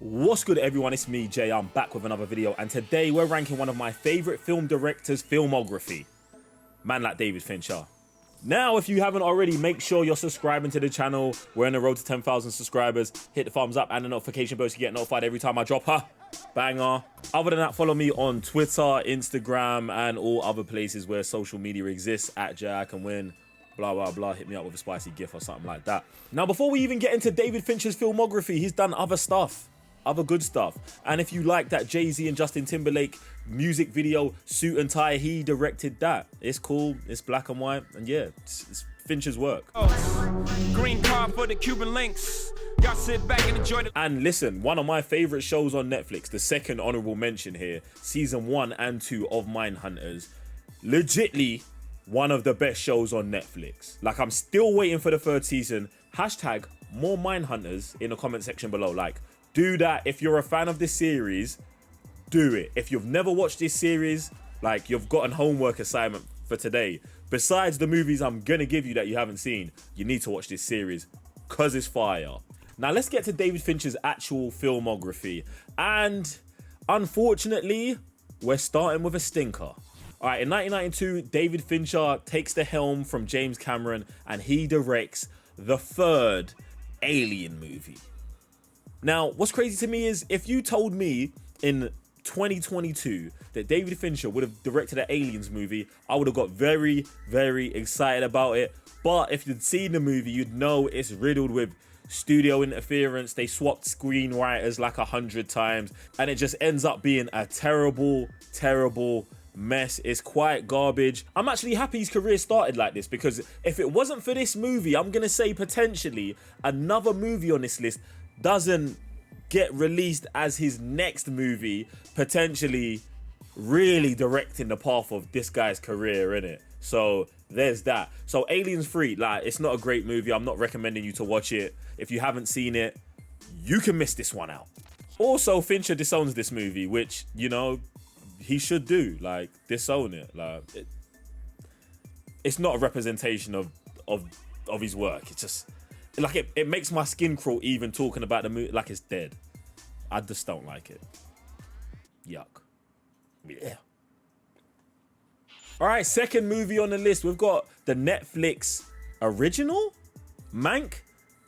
What's good everyone, it's me Jay, I'm back with another video, and today we're ranking one of my favourite film directors' filmography, man like David Fincher. Now if you haven't already, make sure you're subscribing to the channel. We're on the road to 10,000 subscribers. Hit the thumbs up and the notification bell so you get notified every time I drop a banger. Other than that, follow me on Twitter, Instagram and all other places where social media exists at JiCanWin. Blah blah blah, hit me up with a spicy gif or something like that. Now before we even get into David Fincher's filmography, he's done other stuff. Other good stuff. And if you like that Jay-Z and Justin Timberlake music video, Suit and Tie, he directed that. It's cool, it's black and white, and yeah, it's Fincher's work. Green card for the Cuban links. Y'all sit back and enjoy the. And listen, one of my favorite shows on Netflix, the second honorable mention here, season 1 and 2 of Mindhunters, legitly one of the best shows on Netflix. Like, I'm still waiting for the third season. Hashtag more Mindhunters in the comment section below. Like, do that. If you're a fan of this series, do it. If you've never watched this series, like, you've got a homework assignment for today. Besides the movies I'm gonna give you that you haven't seen, you need to watch this series because it's fire. Now let's get to David Fincher's actual filmography. And unfortunately, we're starting with a stinker. All right, in 1992, David Fincher takes the helm from James Cameron and he directs the third Alien movie. Now, what's crazy to me is if you told me in 2022 that David Fincher would have directed an Aliens movie, I would have got very, very excited about it. But if you'd seen the movie, you'd know it's riddled with studio interference. They swapped screenwriters like 100 times, and it just ends up being a terrible, terrible mess. It's quite garbage. I'm actually happy his career started like this, because if it wasn't for this movie, I'm gonna say potentially another movie on this list doesn't get released as his next movie, potentially really directing the path of this guy's career, innit? So there's that. So Aliens 3, like, it's not a great movie. I'm not recommending you to watch it. If you haven't seen it, you can miss this one out. Also, Fincher disowns this movie, which, you know, he should do. Like, disown it. Like, it's not a representation of his work. It's just like it makes my skin crawl even talking about the movie like it's dead. I just don't like it. Yuck. Yeah. All right, second movie on the list, we've got the Netflix original, Mank,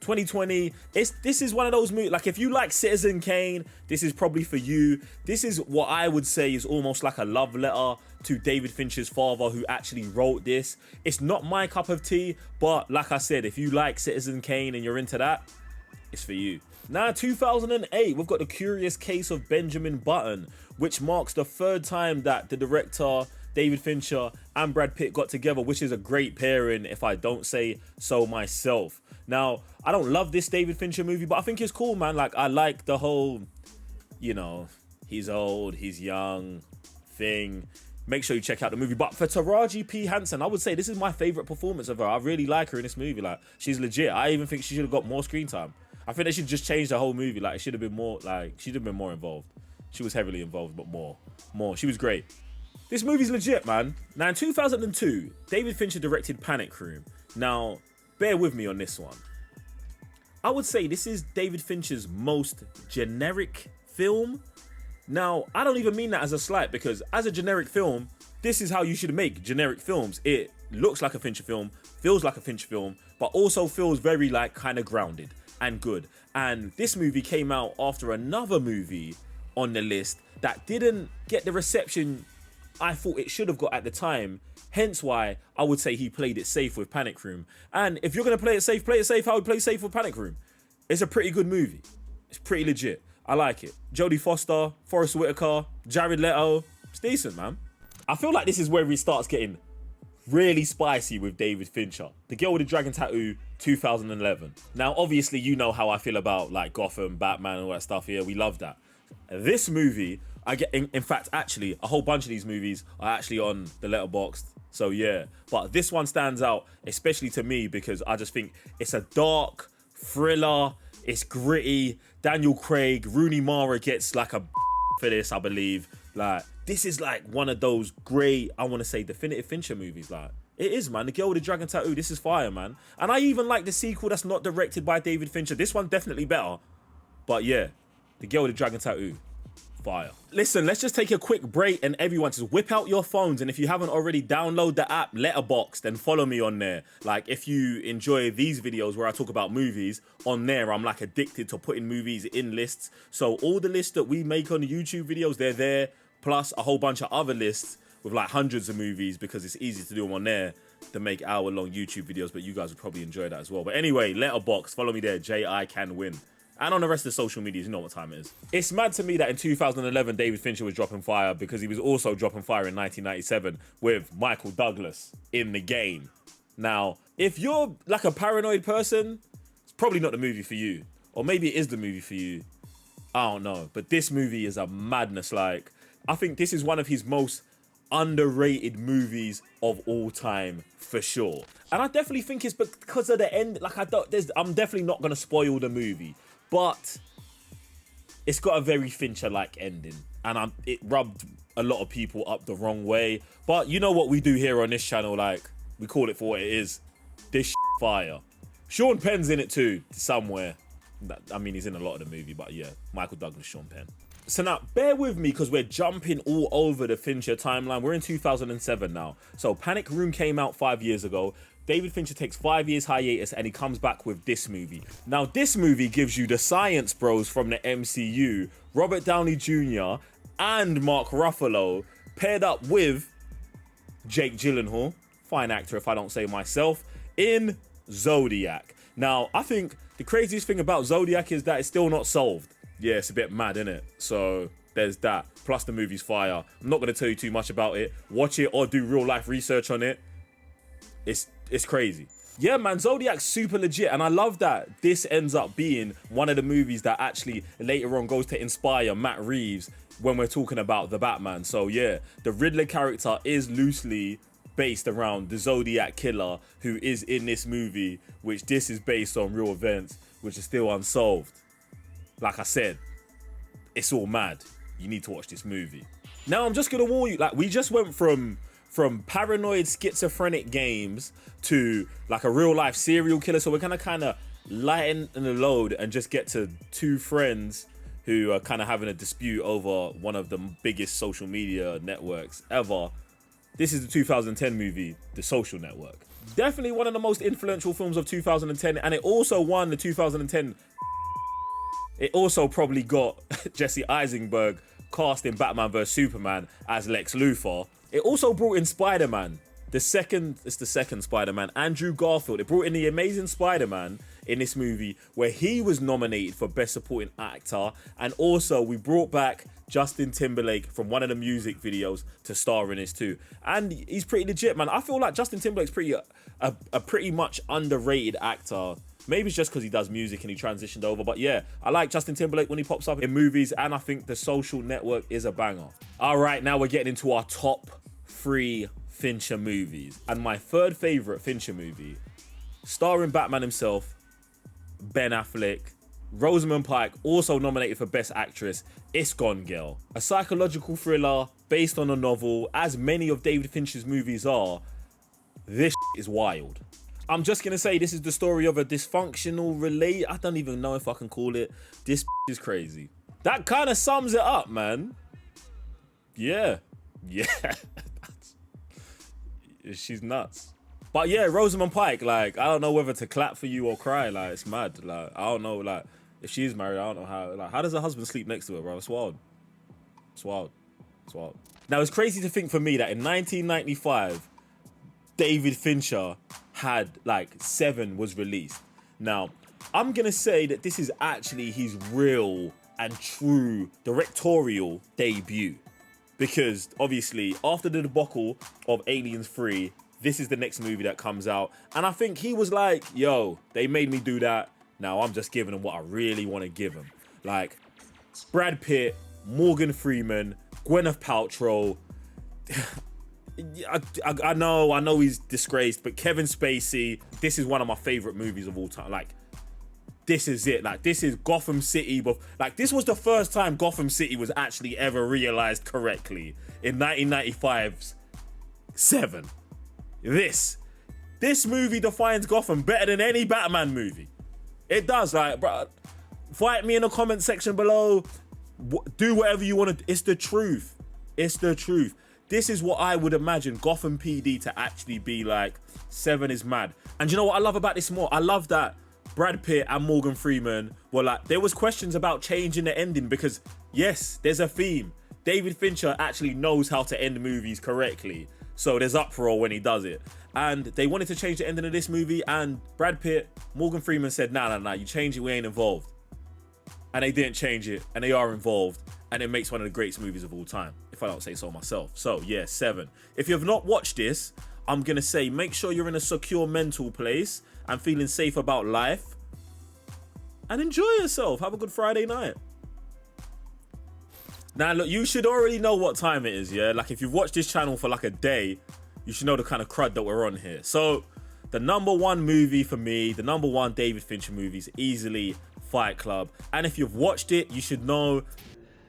2020. This is one of those movies, like, if you like Citizen Kane, this is probably for you. This is what I would say is almost like a love letter to David Fincher's father, who actually wrote this. It's not my cup of tea, but like I said, if you like Citizen Kane and you're into that, it's for you. Now, 2008, we've got The Curious Case of Benjamin Button, which marks the third time that the director David Fincher and Brad Pitt got together, which is a great pairing if I don't say so myself. Now, I don't love this David Fincher movie, but I think it's cool, man. Like, I like the whole, you know, he's old, he's young thing. Make sure you check out the movie. But for Taraji P. Henson, I would say this is my favorite performance of her. I really like her in this movie. Like, she's legit. I even think she should have got more screen time. I think they should just change the whole movie. Like, it should have been more, like, she'd have been more involved. She was heavily involved, but more. She was great. This movie's legit, man. Now, in 2002, David Fincher directed Panic Room. Now, bear with me on this one. I would say this is David Fincher's most generic film. Now, I don't even mean that as a slight, because as a generic film, this is how you should make generic films. It looks like a Fincher film, feels like a Fincher film, but also feels very, like, kind of grounded and good. And this movie came out after another movie on the list that didn't get the reception I thought it should have got at the time. Hence why I would say he played it safe with Panic Room. And if you're going to play it safe, I would play safe with Panic Room. It's a pretty good movie. It's pretty legit. I like it. Jodie Foster, Forest Whitaker, Jared Leto. It's decent, man. I feel like this is where he starts getting really spicy with David Fincher. The Girl with the Dragon Tattoo, 2011. Now, obviously, you know how I feel about, like, Gotham, Batman, and all that stuff here. We love that. This movie, I get, in fact, actually, a whole bunch of these movies are actually on the Letterboxd. So yeah, but this one stands out, especially to me, because I just think it's a dark thriller. It's gritty. Daniel Craig, Rooney Mara gets like a for this, I believe. Like, this is like one of those great, I want to say, definitive Fincher movies. Like, it is, man. The Girl with the Dragon Tattoo, this is fire, man. And I even like the sequel that's not directed by David Fincher. This one definitely better. But yeah, The girl with the dragon tattoo. Fire. Listen, let's just take a quick break and everyone just whip out your phones, and if you haven't already, download the app Letterboxd and follow me on there. Like, if you enjoy these videos where I talk about movies, on there I'm like addicted to putting movies in lists. So all the lists that we make on the YouTube videos, they're there, plus a whole bunch of other lists with like hundreds of movies, because it's easy to do them on there than make hour-long YouTube videos, but you guys would probably enjoy that as well. But anyway, Letterboxd, follow me there, JiCanWin. And on the rest of the social medias, you know what time it is. It's mad to me that in 2011, David Fincher was dropping fire, because he was also dropping fire in 1997 with Michael Douglas in The Game. Now, if you're like a paranoid person, it's probably not the movie for you. Or maybe it is the movie for you. I don't know. But this movie is a madness. Like, I think this is one of his most underrated movies of all time, for sure. And I definitely think it's because of the end. Like, I'm definitely not going to spoil the movie. But it's got a very Fincher-like ending, and it rubbed a lot of people up the wrong way. But you know what we do here on this channel, like, we call it for what it is. This fire. Sean Penn's in it too, somewhere. I mean, he's in a lot of the movie, but yeah, Michael Douglas, Sean Penn. So now, bear with me, because we're jumping all over the Fincher timeline. We're in 2007 now. So Panic Room came out 5 years ago. David Fincher takes 5 years hiatus, and he comes back with this movie. Now, this movie gives you the science bros from the MCU, Robert Downey Jr. and Mark Ruffalo, paired up with Jake Gyllenhaal, fine actor if I don't say myself, in Zodiac. Now, I think the craziest thing about Zodiac is that it's still not solved. Yeah, it's a bit mad, isn't it? So there's that. Plus the movie's fire. I'm not going to tell you too much about it. Watch it or do real life research on it. It's crazy. Yeah, man, Zodiac's super legit, and I love that this ends up being one of the movies that actually later on goes to inspire Matt Reeves when we're talking about the Batman. So yeah, the Riddler character is loosely based around the Zodiac killer who is in this movie, which this is based on real events, which is still unsolved. Like I said, it's all mad. You need to watch this movie. Now, I'm just gonna warn you, like, we just went from paranoid schizophrenic games to like a real life serial killer. So we're gonna kind of lighten the load and just get to two friends who are kind of having a dispute over one of the biggest social media networks ever. This is the 2010 movie, The Social Network. Definitely one of the most influential films of 2010, and it also won the 2010. It also probably got Jesse Eisenberg cast in Batman vs Superman as Lex Luthor. It also brought in Spider-Man. It's the second Spider-Man, Andrew Garfield. It brought in the Amazing Spider-Man in this movie, where he was nominated for Best Supporting Actor. And also we brought back Justin Timberlake from one of the music videos to star in this too. And he's pretty legit, man. I feel like Justin Timberlake's a pretty much underrated actor. Maybe it's just because he does music and he transitioned over. But yeah, I like Justin Timberlake when he pops up in movies, and I think The Social Network is a banger. All right, now we're getting into our top 3 Fincher movies. And my third favorite Fincher movie, starring Batman himself, Ben Affleck, Rosamund Pike, also nominated for Best Actress, It's Gone Girl. A psychological thriller based on a novel, as many of David Fincher's movies are. This is wild. I'm just gonna say this is the story of a dysfunctional I don't even know if I can call it. This is crazy. That kind of sums it up, man. Yeah. She's nuts. But yeah, Rosamund Pike, like, I don't know whether to clap for you or cry. Like, it's mad. Like, I don't know, like, if she's married, I don't know how. Like, how does her husband sleep next to her, bro? It's wild. It's wild. It's wild. Now, it's crazy to think for me that in 1995, David Fincher had, like, Seven was released. Now, I'm gonna say that this is actually his real and true directorial debut. Because, obviously, after the debacle of Aliens 3, this is the next movie that comes out. And I think he was like, yo, they made me do that. Now I'm just giving them what I really want to give them. Like, Brad Pitt, Morgan Freeman, Gwyneth Paltrow. I know he's disgraced, but Kevin Spacey, this is one of my favorite movies of all time. Like, this is it. Like, this is Gotham City. But like, this was the first time Gotham City was actually ever realized correctly in 1995's Seven. This movie defines Gotham better than any Batman movie. It does. Like, bro, Fight me in the comment section below. Do whatever you want to. It's the truth. It's the truth. This is what I would imagine Gotham PD to actually be like. 7 is mad. And you know what I love about this more? I love that Brad Pitt and Morgan Freeman were like, there was questions about changing the ending because yes, there's a theme. David Fincher actually knows how to end movies correctly. So there's uproar when he does it. And they wanted to change the ending of this movie, and Brad Pitt, Morgan Freeman said, nah, you change it, we ain't involved. And they didn't change it, and they are involved, and it makes one of the greatest movies of all time, if I don't say so myself. So yeah, 7. If you have not watched this, I'm gonna say make sure you're in a secure mental place and feeling safe about life, and enjoy yourself. Have a good Friday night. Now look, you should already know what time it is, yeah? Like if you've watched this channel for like a day, you should know the kind of crud that we're on here. So the #1 movie for me, the #1 David Fincher movie is easily Fight Club. And if you've watched it, you should know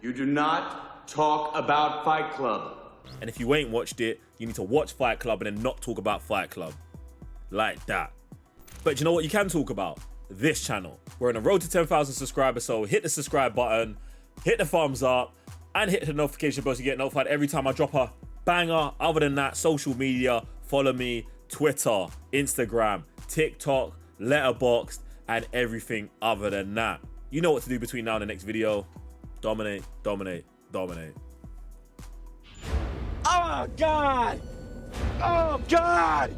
you do not talk about Fight Club. And if you ain't watched it, you need to watch Fight Club and then not talk about Fight Club. Like that. But you know what you can talk about? This channel. We're on a road to 10,000 subscribers, so hit the subscribe button, hit the thumbs up, and hit the notification bell so you get notified every time I drop a banger. Other than that, social media, follow me, Twitter, Instagram, TikTok, Letterboxd, and everything other than that. You know what to do between now and the next video. Dominate, dominate, dominate. Oh, God! Oh, God!